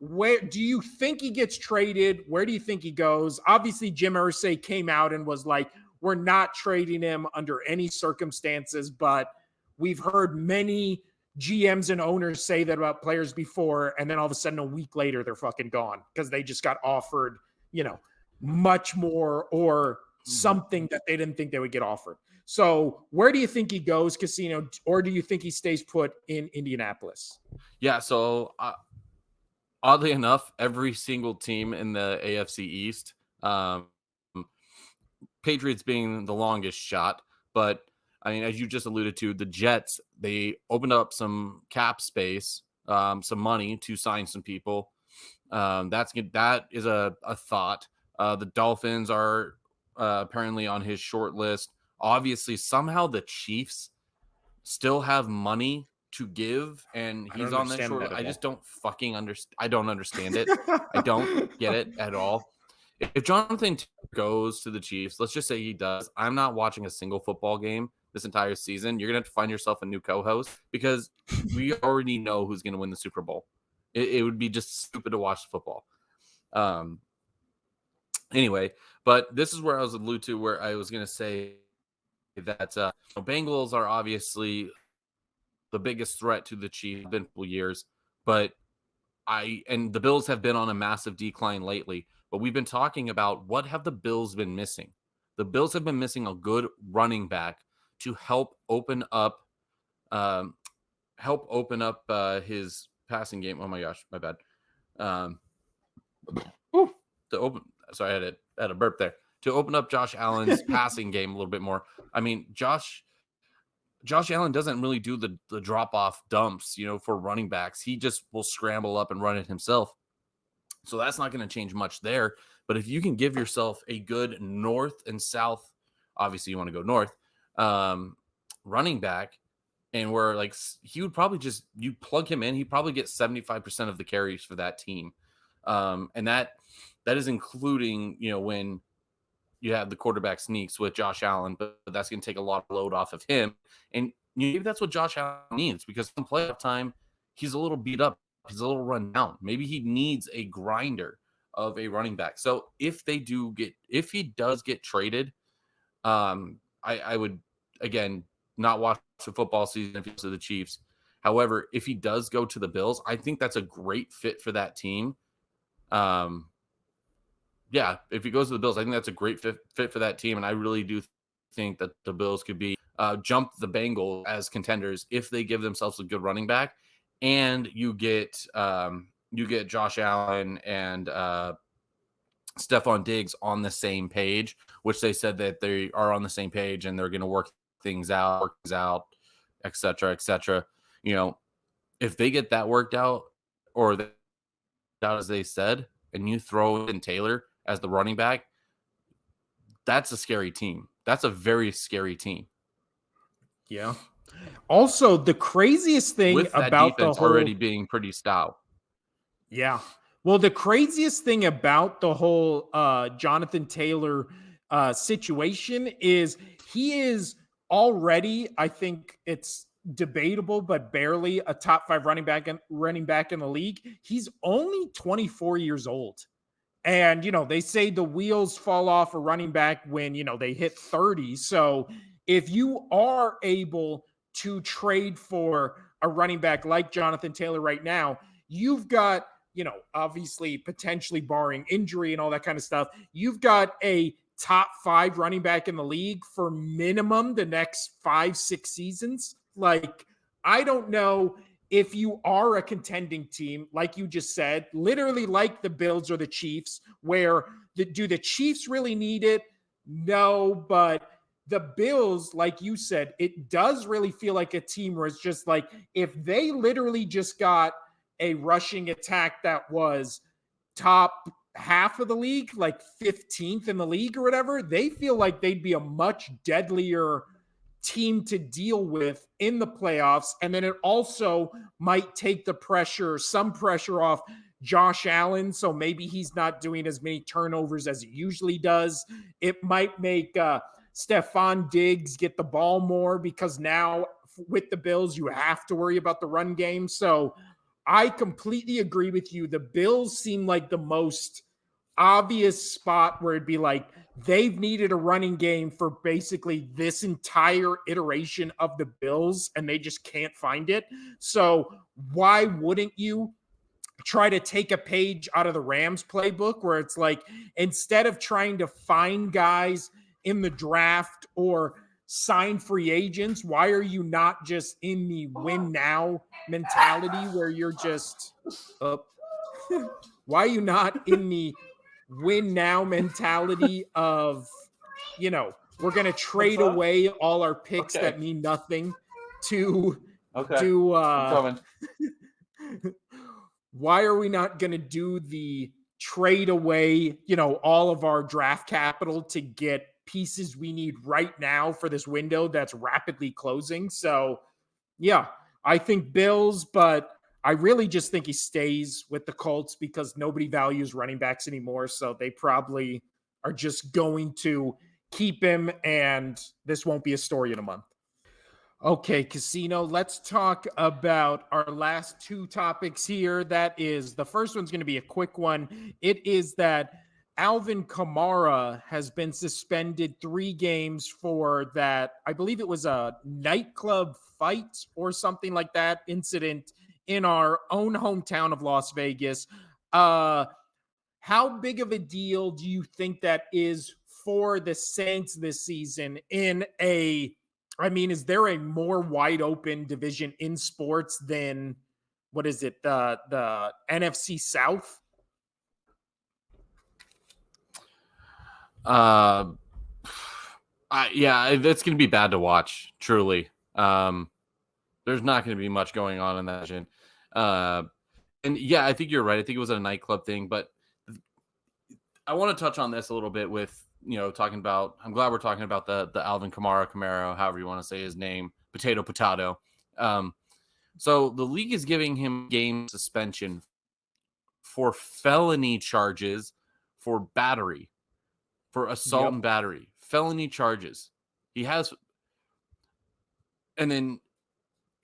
Where do you think he gets traded? Where do you think he goes? Obviously, Jim Irsay came out and was like, we're not trading him under any circumstances, but we've heard many GMs and owners say that about players before, and then all of a sudden a week later they're fucking gone because they just got offered, much more or something that they didn't think they would get offered. So where do you think he goes, Casino, or do you think he stays put in Indianapolis? Yeah, so oddly enough, every single team in the AFC East, Patriots being the longest shot, but I mean, as you just alluded to, the Jets, they opened up some cap space, some money to sign some people. That is a thought. The Dolphins are apparently on his short list. Obviously, somehow the Chiefs still have money to give, and he's on that short list. I just don't fucking understand. I don't understand it. I don't get it at all. If Jonathan goes to the Chiefs, let's just say he does, I'm not watching a single football game this entire season. You're going to have to find yourself a new co-host because we already know who's going to win the Super Bowl. It would be just stupid to watch football. Anyway, but this is where I was alluding to, where I was going to say that Bengals are obviously the biggest threat to the Chiefs in years, but the Bills have been on a massive decline lately. But we've been talking about what have the Bills been missing. The Bills have been missing a good running back to help open up his passing game. Oh my gosh, my bad. Sorry, I had a burp there. To open up Josh Allen's passing game a little bit more. I mean, Josh Allen doesn't really do the drop-off dumps, for running backs. He just will scramble up and run it himself. So that's not going to change much there. But if you can give yourself a good north and south, obviously you want to go north, running back, and where like he would probably just, you plug him in, he'd probably get 75% of the carries for that team. And that is including, when you have the quarterback sneaks with Josh Allen, but that's going to take a lot of load off of him. And maybe that's what Josh Allen needs, because in playoff time, he's a little beat up. He's a little run down. Maybe he needs a grinder of a running back. So if he does get traded, I would, again, not watch the football season if he's to the Chiefs. However, if he does go to the Bills, I think that's a great fit for that team. Yeah, if he goes to the Bills, I think that's a great fit for that team. And I really do think that the Bills could be jump the Bengals as contenders if they give themselves a good running back, and you get Josh Allen and Stephon Diggs on the same page, which they said that they are on the same page and they're going to work things out, et cetera, et cetera. If they get that worked out, or that, as they said, and you throw in Taylor as the running back, that's a scary team. That's a very scary team. Yeah. Also, the craziest thing with that about defense the whole, already being pretty stout. Yeah. Well, the craziest thing about the whole Jonathan Taylor situation is he is already, I think it's debatable, but barely a top 5 running back in the league. He's only 24 years old. And, they say the wheels fall off a running back when, they hit 30. So if you are able to trade for a running back like Jonathan Taylor right now, you've got, obviously potentially barring injury and all that kind of stuff, you've got a top 5 running back in the league for minimum the next 5-6 seasons. Like, I don't know if you are a contending team, like you just said, literally like the Bills or the Chiefs, where do the Chiefs really need it? No, but the Bills, like you said, it does really feel like a team where it's just like, if they literally just got a rushing attack that was top half of the league, like 15th in the league or whatever, they feel like they'd be a much deadlier team to deal with in the playoffs. And then it also might take some pressure off Josh Allen. So maybe he's not doing as many turnovers as he usually does. It might make Stephon Diggs get the ball more, because now with the Bills, you have to worry about the run game. So I completely agree with you. The Bills seem like the most obvious spot where it'd be like they've needed a running game for basically this entire iteration of the Bills, and they just can't find it. So why wouldn't you try to take a page out of the Rams playbook, where it's like, instead of trying to find guys in the draft or sign free agents, why are you not just in the win now mentality, where you're just why are you not in the win now mentality of, we're going to trade away all our picks that mean nothing to do why are we not going to do the trade away, all of our draft capital to get pieces we need right now for this window that's rapidly closing? So, yeah, I think Bills, but I really just think he stays with the Colts because nobody values running backs anymore. So they probably are just going to keep him, and this won't be a story in a month. Okay, Casino, let's talk about our last 2 topics here. That is, the first one's going to be a quick one. It is that Alvin Kamara has been suspended 3 games for that. I believe it was a nightclub fight or something like that incident in our own hometown of Las Vegas. How big of a deal do you think that is for the Saints this season is there a more wide open division in sports than, what is it, the NFC South? Yeah, that's going to be bad to watch, truly. There's not going to be much going on in that division. And yeah, I think you're right. I think it was a nightclub thing, but I want to touch on this a little bit with, talking about, I'm glad we're talking about the Alvin Kamara, however you want to say his name, potato. So the league is giving him game suspension for felony charges for battery, for assault and battery, felony charges. He has, and then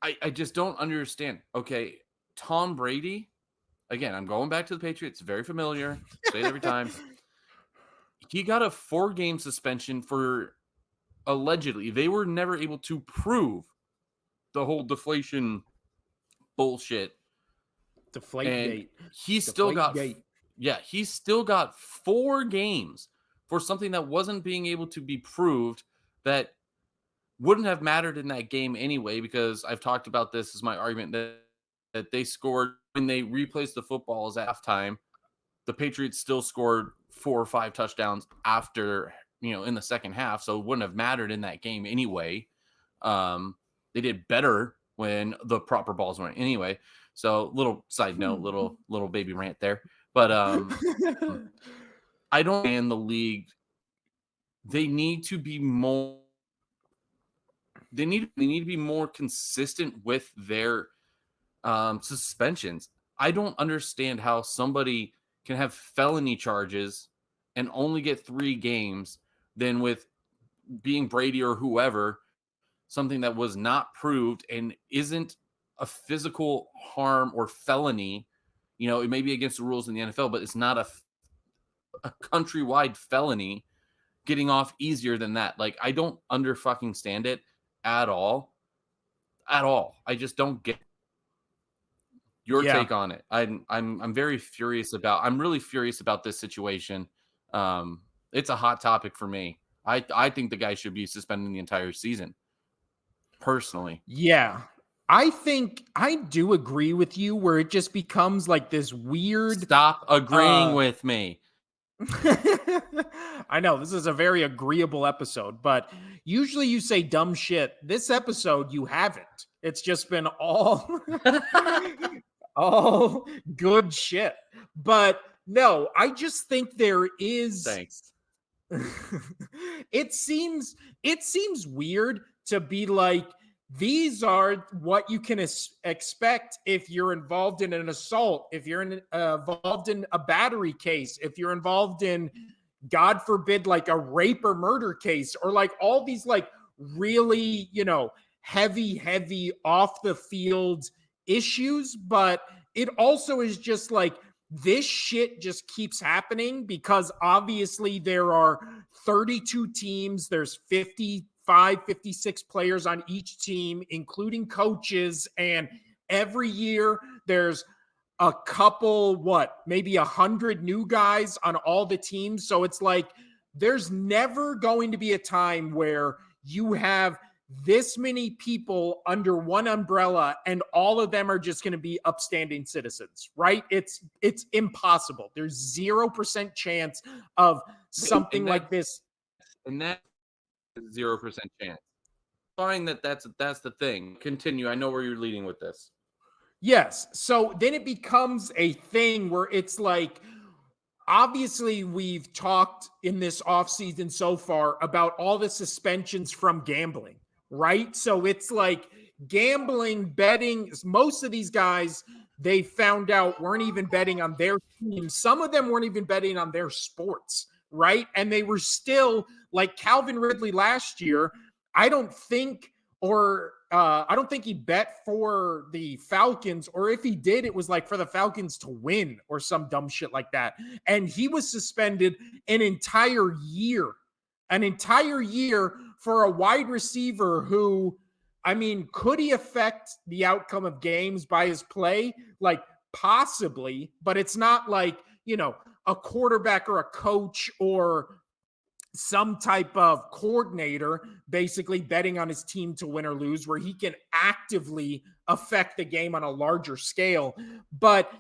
I just don't understand. Okay, Tom Brady, again, I'm going back to the Patriots, very familiar, say it every time. He got a 4-game suspension for allegedly, they were never able to prove the whole deflation bullshit. Deflategate. He still got, he still got 4 games for something that wasn't being able to be proved, that wouldn't have mattered in that game anyway, because I've talked about this as my argument that they scored when they replaced the footballs at halftime. The Patriots still scored 4 or 5 touchdowns after, in the second half. So it wouldn't have mattered in that game anyway. They did better when the proper balls went anyway. So little side note, little baby rant there. But I don't understand the league. They need to be more. They need to be more consistent with their suspensions. I don't understand how somebody can have felony charges and only get 3 games, than with being Brady or whoever, something that was not proved and isn't a physical harm or felony. It may be against the rules in the NFL, but it's not a countrywide felony, getting off easier than that. Like, I don't fucking stand it at all. I just don't get your take on it. I'm very furious about. I'm really furious about this situation. It's a hot topic for me. I think the guy should be suspended the entire season, personally. Yeah, I think I do agree with you, where it just becomes like this weird. Stop agreeing with me. I know this is a very agreeable episode, but usually you say dumb shit. This episode you haven't. It's just been all good shit. But no, I just think there is. Thanks. It seems weird to be like, these are what you can expect if you're involved in an assault, if you're involved in a battery case, if you're involved in, God forbid, like a rape or murder case, or like all these like really, heavy off the field issues. But it also is just like, this shit just keeps happening because obviously there are 32 teams. There's 56 players on each team, including coaches. And every year there's a couple, maybe 100 new guys on all the teams. So it's like, there's never going to be a time where you have this many people under one umbrella and all of them are just going to be upstanding citizens, right? It's impossible. There's 0% chance of something like this. And that 0% chance. Fine, that's the thing. Continue. I know where you're leading with this. Yes. So then it becomes a thing where it's like, obviously we've talked in this offseason so far about all the suspensions from gambling, right? So it's like gambling, betting. Most of these guys, they found out, weren't even betting on their team. Some of them weren't even betting on their sports, right? And they were still, like Calvin Ridley last year, I don't think he bet for the Falcons, or if he did, it was like for the Falcons to win or some dumb shit like that. And he was suspended an entire year for a wide receiver who, I mean, could he affect the outcome of games by his play? Like, possibly, but it's not like, a quarterback or a coach or some type of coordinator basically betting on his team to win or lose, where he can actively affect the game on a larger scale. But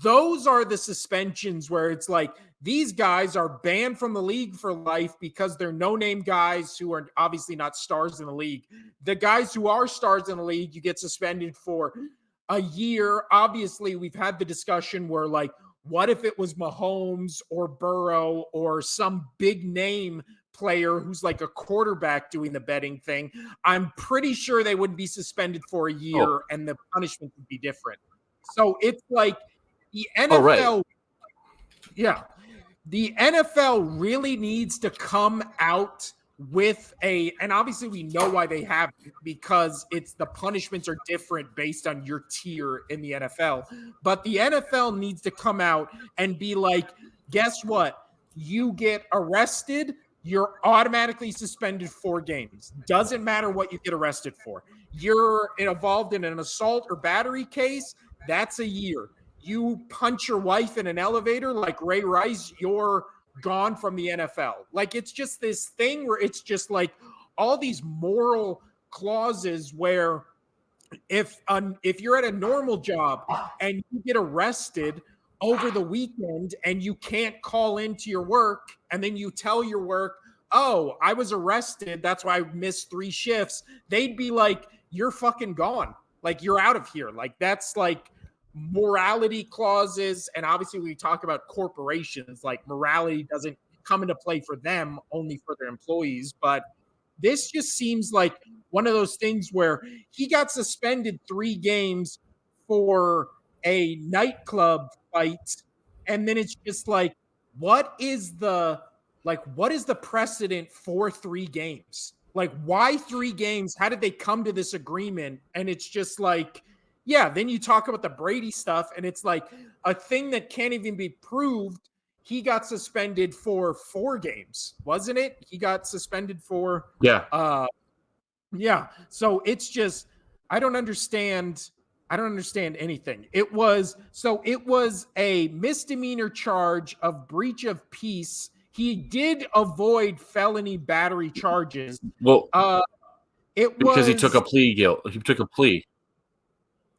those are the suspensions where it's like, these guys are banned from the league for life because they're no-name guys who are obviously not stars in the league. The guys who are stars in the league, you get suspended for a year. Obviously, we've had the discussion where, like, what if it was Mahomes or Burrow or some big name player who's like a quarterback doing the betting thing? I'm pretty sure they wouldn't be suspended for a year and the punishment would be different. So it's like the NFL, yeah, the NFL really needs to come out with and obviously we know why they have it, because the punishments are different based on your tier in the NFL. But the NFL needs to come out and be like, guess what? You get arrested, you're automatically suspended 4 games. Doesn't matter what you get arrested for. You're involved in an assault or battery case, that's a year. You punch your wife in an elevator like Ray Rice, you're gone from the NFL. Like, it's just this thing where it's just like all these moral clauses where if you're at a normal job and you get arrested over the weekend and you can't call into your work, and then you tell your work, oh, I was arrested, that's why I missed 3 shifts, they'd be like, you're fucking gone. Like, you're out of here. Like, that's like morality clauses. And obviously we talk about corporations, like morality doesn't come into play for them, only for their employees. But this just seems like one of those things where he got suspended 3 games for a nightclub fight, and then it's just like, what is the precedent for 3 games? Like, why 3 games? How did they come to this agreement? And it's just like, yeah, then you talk about the Brady stuff, and it's like a thing that can't even be proved. He got suspended for 4 games, wasn't it? He got suspended for yeah. So it's just, I don't understand anything. It was a misdemeanor charge of breach of peace. He did avoid felony battery charges. Well, because he took a plea. He took a plea.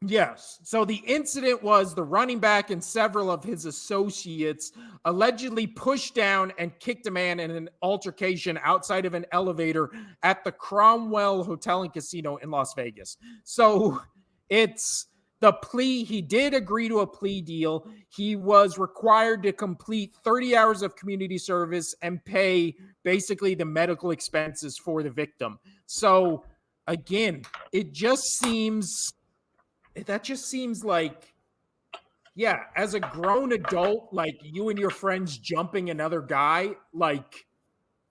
Yes. So the incident was the running back and several of his associates allegedly pushed down and kicked a man in an altercation outside of an elevator at the Cromwell Hotel and Casino in Las Vegas. So it's the plea. He did agree to a plea deal. He was required to complete 30 hours of community service and pay basically the medical expenses for the victim. So again, it just seems like, yeah, as a grown adult, like you and your friends jumping another guy, like,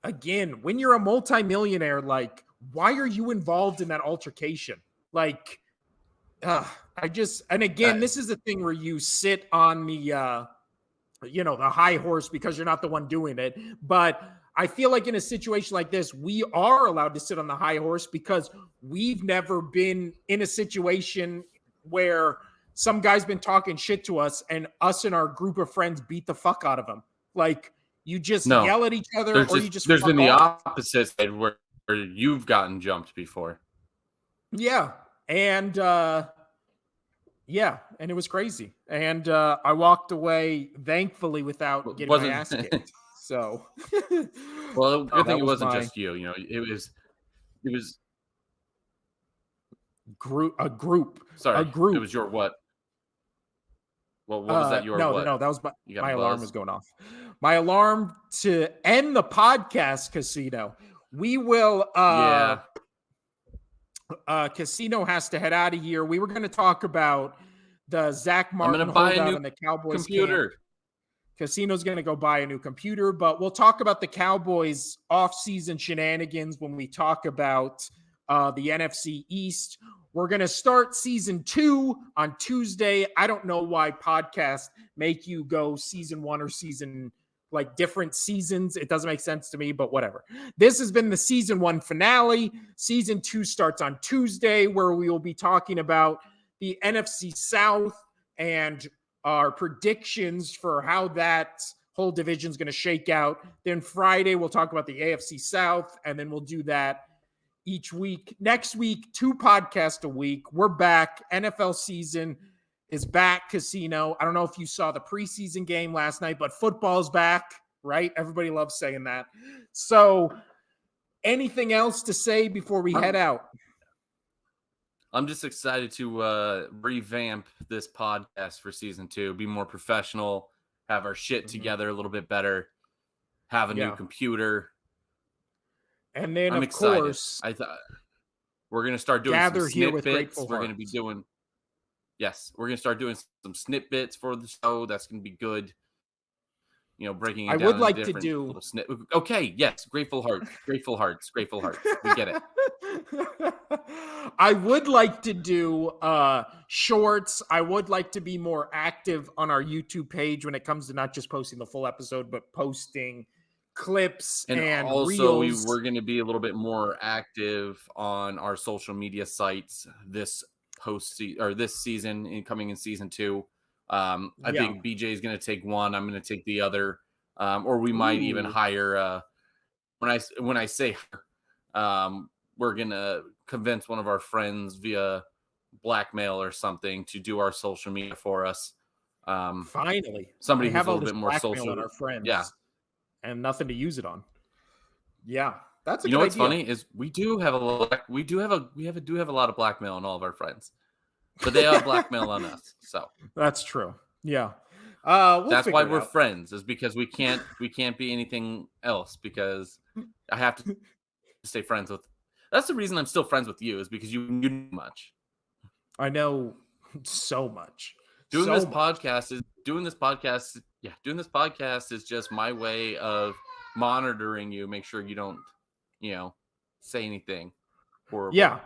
again, when you're a multimillionaire, like, why are you involved in that altercation? Like, and again, this is the thing where you sit on the, the high horse because you're not the one doing it. But I feel like in a situation like this, we are allowed to sit on the high horse because we've never been in a situation where some guy's been talking shit to us and us and our group of friends beat the fuck out of him. Like, you just yell at each other, there's been the opposite side where you've gotten jumped before. Yeah. And and it was crazy. And I walked away, thankfully, without getting my ass kicked. So well, good thing it wasn't just you. You know, it was a group. Sorry, a group. It was your what? Well, what was that? Your what? No, that was my alarm was going off. My alarm to end the podcast, Casino. We will. Casino has to head out of here. We were going to talk about the Zach Martin holdout on the Cowboys computer. Casino's going to go buy a new computer, but we'll talk about the Cowboys off-season shenanigans when we talk about the NFC East. We're going to start season 2 on Tuesday. I don't know why podcasts make you go season 1 or season, like, different seasons. It doesn't make sense to me, but whatever. This has been the season 1 finale. Season 2 starts on Tuesday, where we will be talking about the NFC South and our predictions for how that whole division is going to shake out. Then Friday, we'll talk about the AFC South, and then we'll do that each week. Next week, 2 podcasts a week. We're back. NFL season is back, Casino. I don't know if you saw the preseason game last night, but football's back, right? Everybody loves saying that. So anything else to say before we head out? I'm just excited to revamp this podcast for season 2, be more professional, have our shit together a little bit better, have a new Yeah. computer. And then, I'm of excited. course, I thought we're gonna start doing some gather here with snippets. grateful We're gonna be hearts. doing we're gonna start doing some snippets for the show. That's gonna be good. Breaking I it would down into like to different do. little snip. Okay, yes, grateful hearts, grateful hearts, grateful hearts. We get it. I would like to do shorts. I would like to be more active on our YouTube page when it comes to not just posting the full episode, but posting clips And and also, reels. we're going to be a little bit more active on our social media sites this this season, coming in season 2. I Yeah. think BJ is going to take one. I'm going to take the other, or we might even Ooh. hire. When I say, we're going to convince one of our friends via blackmail or something to do our social media for us. Finally, Somebody I who's have a all little this bit more blackmail on social. our friends, Yeah. and nothing to use it on. Yeah, that's a You know good what's idea. funny is we have a lot of blackmail on all of our friends, but they have blackmail on us. So That's true. Yeah. We'll that's why figure it we're out. friends, is because we can't be anything else, because I have to stay friends with. That's the reason I'm still friends with you, is because you know much. I know so much. Doing so this much. podcast is just my way of monitoring you, make sure you don't, say anything horrible. Yeah.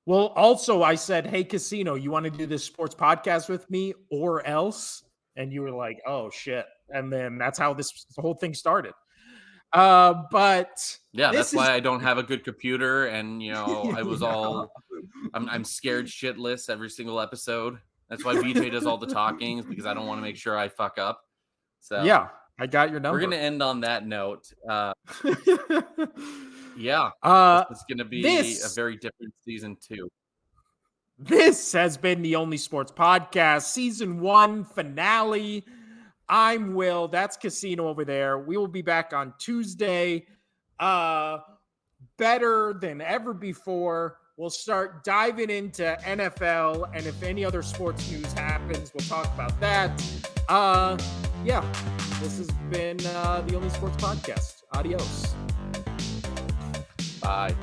Well, also I said, "Hey, Casino, you want to do this sports podcast with me or else?" And you were like, "Oh shit!" And then that's how the whole thing started. But Yeah, this that's why is I don't have a good computer, and I was yeah. I'm scared shitless every single episode. That's why BJ does all the talking, because I don't want to make sure I fuck up. So Yeah, I got your we're number. gonna end on that note. Yeah, this is gonna be a very different season 2. This has been the Only Sports Podcast, season 1 finale. I'm Will. That's Casino over there. We will be back on Tuesday. Better than ever before. We'll start diving into NFL, and if any other sports news happens, we'll talk about that. Yeah, this has been the Only Sports Podcast. Adios. Bye.